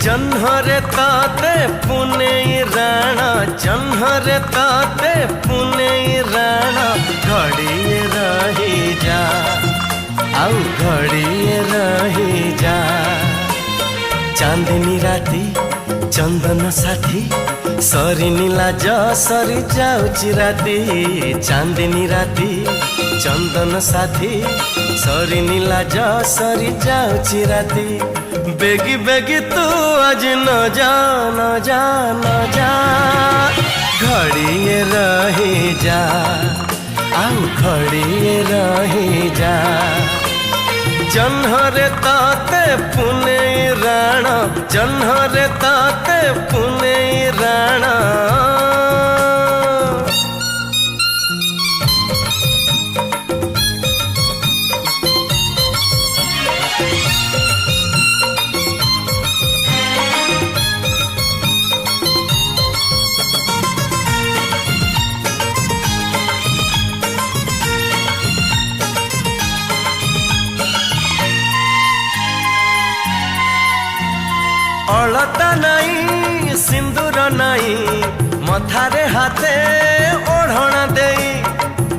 जन्हरे ताते पुने राणा जन्हरे ताते पुने राणा घड़िए रही जा आउ घड़िए रही जा चांदनी राती चंदन साथी सरी लाज सरी जाऊची राती चांदनी राती चंदन साथी सरी लाज सरी जाऊची राती बेगी बेगी तू आज न जा न जा न जा घड़िए रही जा आउ घड़िए रही जा जन्हरे ताते पुने राणा जन्हरे ताते पुने राणा अलता नाई सिंदूर नाई मथारे हाथे ओढ़ना दे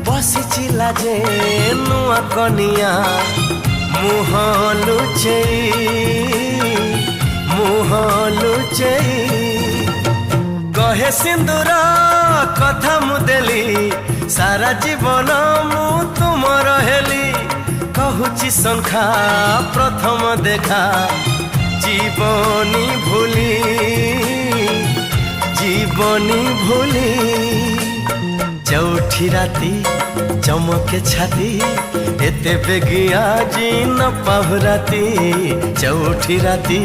बसी लाजे नुआ कनिया मुह लुचेई कहे सिंदूर कथा मुदेली सारा जीवन मु तुम रहेली कहूची संखा प्रथम देखा जीवनी भूली चौठी राती चमके छाती एते बेगिया जी न पाहुराती चौठी राती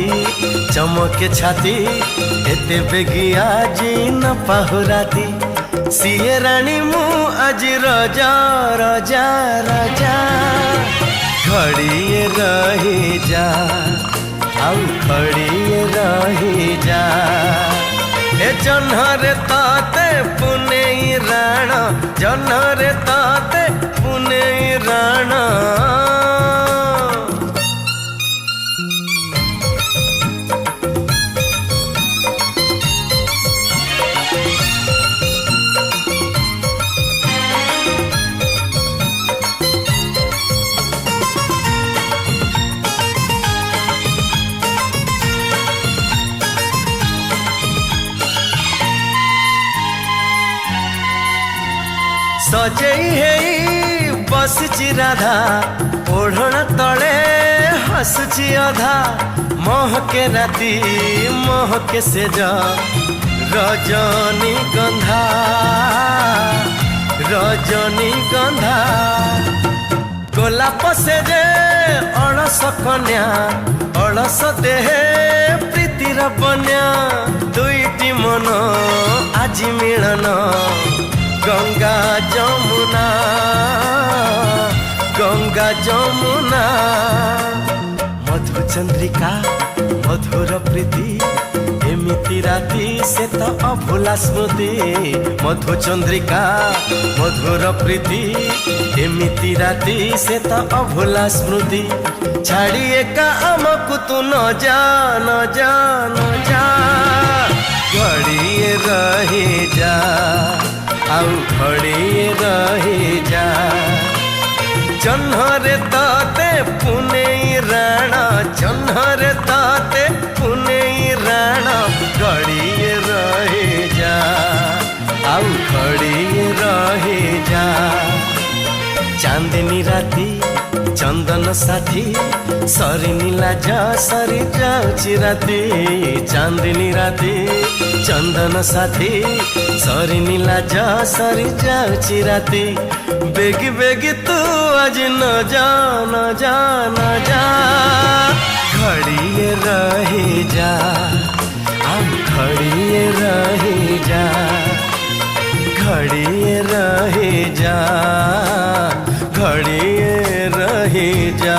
चमके छाती एते बेगिया जी न पाहुराती सिए रानी मु आज रजा रजा रजा घड़िए रही जा आउ खड़िए रही जा ए जन्हरे ताते पुने राणा जन्हरे ताते पुने राणा सजई है बसची राधा ओढ़ना तले हसुची अधा महके राती महके से जा रजनी गंधा गोलाप से जे अड़स कन्या अड़स देहे प्रीतिर बन्या दुईटी मन आज मिलन गंगा जमुना मधु चंद्रिका मधुर प्रीति एमिति राती से तो अभुला स्मृति मधु चंद्रिका मधुर प्रीति एमिति राती से तो अभुला स्मृति छाड़ी एका आमकु तू न जा न जा न जा घड़िए रही जा आउ घड़िए रही जा जन्हरे ताते पुने राणा जन्हरे ताते पुने राणा घड़िए रही जा आउ घड़िए रही जा चांदनी राती चंदन साथी सरी लाज सरी जाऊची राती चांदनी राती चंदन साथी सरी लाज सरी जाऊची राती बेगी बेगी तू आज न जा न जा न जा घड़िए रही जा हम घड़िए रही जा घड़िए रही जा घड़िए रही जा।